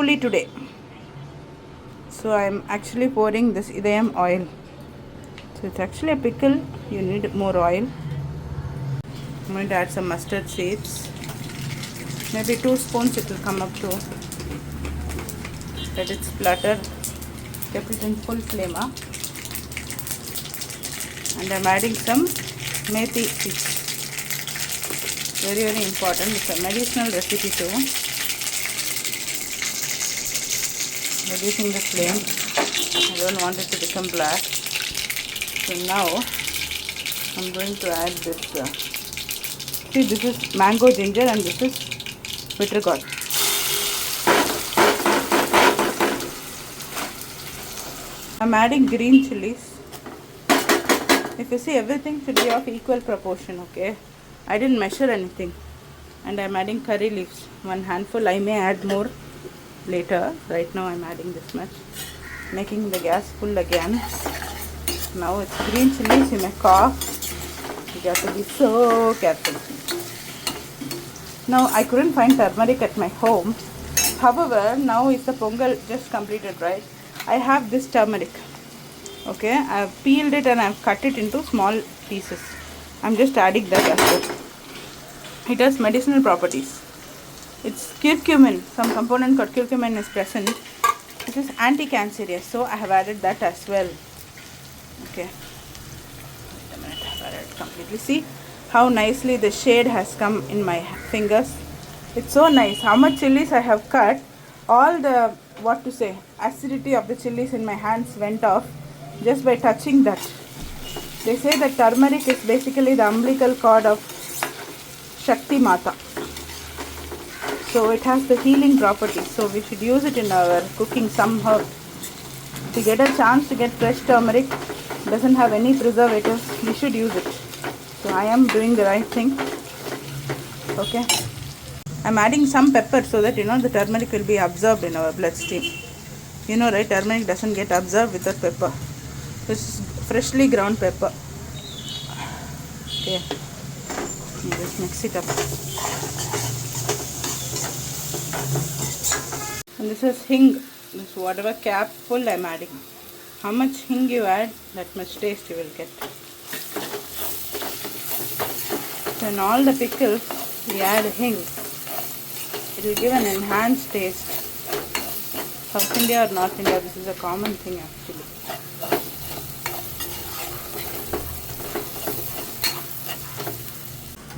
Puli today. So I am actually pouring this idayam oil. So it's actually a pickle. You need more oil. I'm going to add some mustard seeds. Maybe 2 spoons it will come up to. Let it splutter. Keep it in full flame. And I'm adding some methi seeds. Very, very important. It's a medicinal recipe too. Reducing the flame. I don't want it to become black. So now I'm going to add this. See, this is mango ginger and this is bitter gourd. I'm adding green chilies. If you see, everything should be of equal proportion, okay? I didn't measure anything. And I'm adding curry leaves. 1 handful. I may add more later. Right now I'm adding this much. Making the gas full again. Now it's green chilies. You may cough. You have to be so careful. Now I couldn't find turmeric at my home. However, now it's the pongal just completed, right? I have this turmeric. Okay, I've peeled it and I've cut it into small pieces. I'm just adding that as well. It has medicinal properties. It's curcumin. Some component called curcumin is present. This is anti-cancerous, so I have added that as well. Okay. Wait a minute, I've added it completely. See how nicely the shade has come in my fingers. It's so nice. How much chilies I have cut. All the, acidity of the chilies in my hands went off just by touching that. They say that turmeric is basically the umbilical cord of Shakti Mata. So it has the healing properties. So we should use it in our cooking somehow. If you get a chance to get fresh turmeric, doesn't have any preservatives, we should use it. So I am doing the right thing. Okay. I'm adding some pepper so that the turmeric will be absorbed in our bloodstream. Right, turmeric doesn't get absorbed without pepper. This is freshly ground pepper. Okay. Just mix it up. And this is hing. This whatever cap full I'm adding. How much hing you add, that much taste you will get. So in all the pickles, we add hing. It will give an enhanced taste. South India or North India, this is a common thing actually.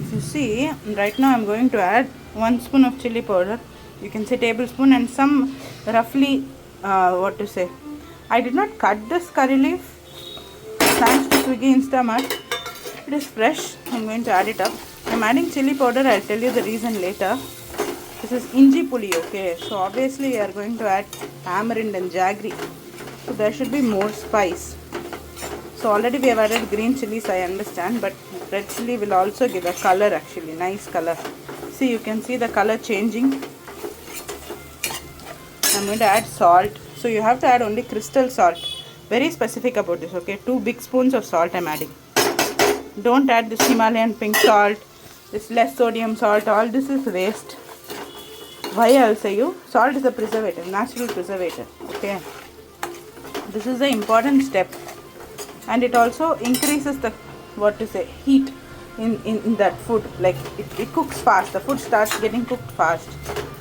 If you see, right now I'm going to add 1 spoon of chili powder. You can say tablespoon and some roughly, I did not cut this curry leaf. Thanks to Swiggy Instamart. It is fresh. I'm going to add it up. I'm adding chili powder. I'll tell you the reason later. This is Inji Puli, okay? So obviously we are going to add tamarind and jaggery. So there should be more spice. So already we have added green chilies, I understand. But red chili will also give a color actually. Nice color. See, you can see the color changing. I'm going to add salt. So you have to add only crystal salt. Very specific about this, okay? 2 big spoons of salt I'm adding. Don't add this Himalayan pink salt. This less sodium salt. All this is waste. Why I'll say you? Salt is a preservative, natural preservative. Okay. This is the important step. And it also increases the, heat in that food. Like it cooks fast. The food starts getting cooked fast.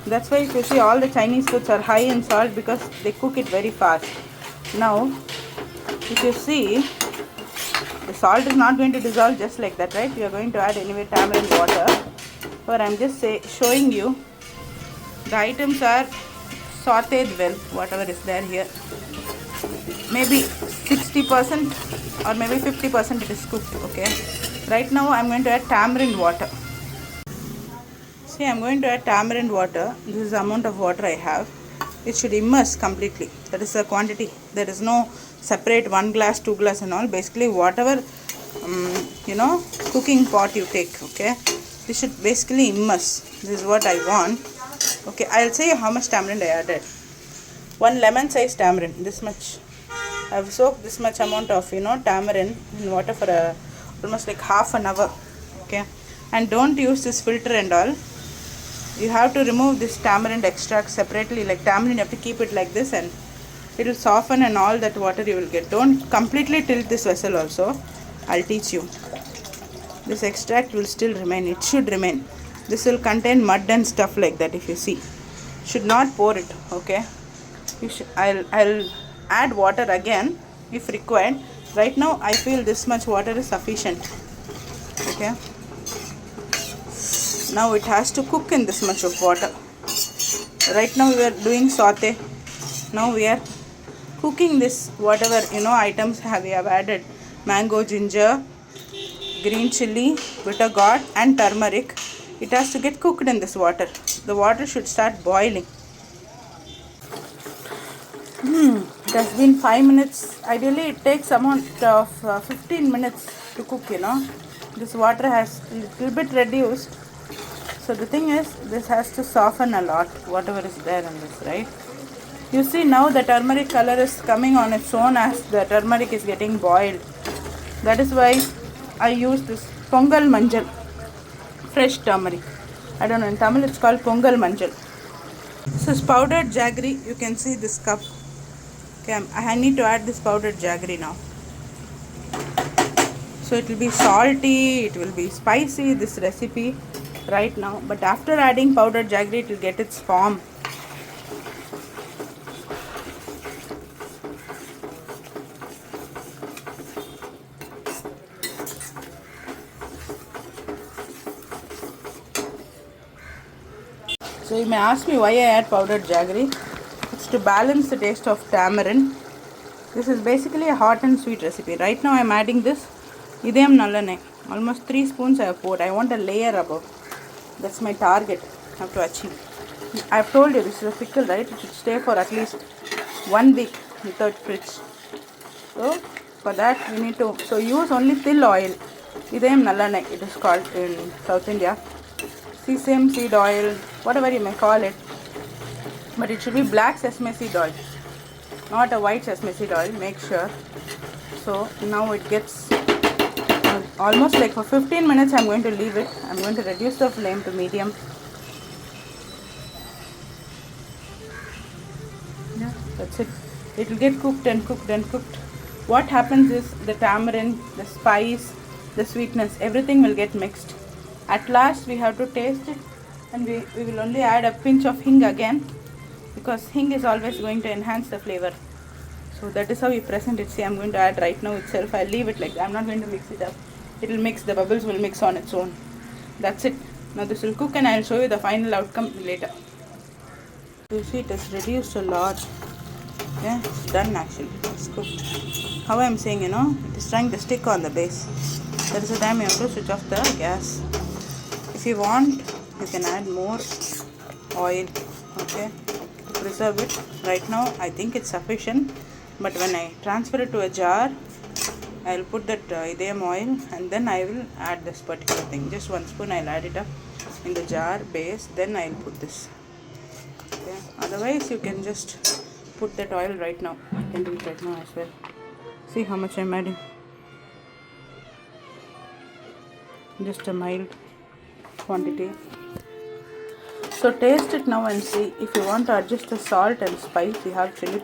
That's why if you see all the Chinese foods are high in salt because they cook it very fast. Now, if you see, the salt is not going to dissolve just like that, right? You are going to add anyway tamarind water. Or I'm just showing you. The items are sauteed well, whatever is there here. Maybe 60% or maybe 50% it is cooked, okay? Right now I'm going to add tamarind water. See, I'm going to add tamarind water. This is the amount of water I have. It should immerse completely. That is the quantity. There is no separate 1 glass, 2 glass and all. Basically whatever, cooking pot you take, okay? This should basically immerse. This is what I want. Okay, I'll say how much tamarind I added. 1 lemon size tamarind, this much. I've soaked this much amount of, tamarind in water for almost like half an hour. Okay, and don't use this filter and all. You have to remove this tamarind extract separately. Like tamarind, you have to keep it like this and it will soften and all that water you will get. Don't completely tilt this vessel also. I'll teach you. This extract will still remain. It should remain. This will contain mud and stuff like that if you see. Should not pour it, okay? I'll add water again if required. Right now I feel this much water is sufficient. Okay. Now it has to cook in this much of water. Right now we are doing saute. Now we are cooking this whatever items we have added. Mango, ginger, green chili, bitter gourd and turmeric. It has to get cooked in this water. The water should start boiling. It has been 5 minutes. Ideally it takes amount of 15 minutes to cook, This water has a little bit reduced. So the thing is, this has to soften a lot, whatever is there in this, right? You see now the turmeric color is coming on its own as the turmeric is getting boiled. That is why I use this pongal manjal, fresh turmeric. I don't know, in Tamil it's called pongal manjal. This is powdered jaggery. You can see this cup. Okay, I need to add this powdered jaggery now. So it will be salty, it will be spicy, this recipe right now. But after adding powdered jaggery, it will get its form. So you may ask me why I add powdered jaggery. It's to balance the taste of tamarind. This is basically a hot and sweet recipe. Right now I am adding this idayam nallanai. Almost 3 spoons I have poured. I want a layer above. That's my target. I have to achieve. I have told you this is a pickle, right? It should stay for at least 1 week without fridge. So for that we need to use only till oil. Idayam nallanai it is called in South India. Sesame seed oil, whatever you may call it. But it should be black sesame seed oil, not a white sesame seed oil, make sure. So now it gets almost like for 15 minutes I'm going to leave it. I'm going to reduce the flame to medium. Yeah, that's it. It will get cooked and cooked and cooked. What happens is the tamarind, the spice, the sweetness, everything will get mixed. At last we have to taste it and we will only add a pinch of hing again, because hing is always going to enhance the flavor. So that is how we present it. See, I'm going to add right now itself. I'll leave it like that. I'm not going to mix it up. It will mix, the bubbles will mix on its own. That's it. Now this will cook and I'll show you the final outcome later. You see it has reduced a lot. Yeah, it's done actually. It's cooked. How I'm saying, it is trying to stick on the base. That is the time you have to switch off the gas. If you want, you can add more oil, okay, to preserve it. Right now I think it's sufficient, but when I transfer it to a jar, I'll put that idayam oil and then I will add this particular thing. Just 1 spoon I'll add it up in the jar base, then I'll put this. Okay. Otherwise you can just put that oil right now. I can do it right now as well. See how much I'm adding. Just a mild quantity. So taste it now and see. If you want to adjust the salt and spice, you have chili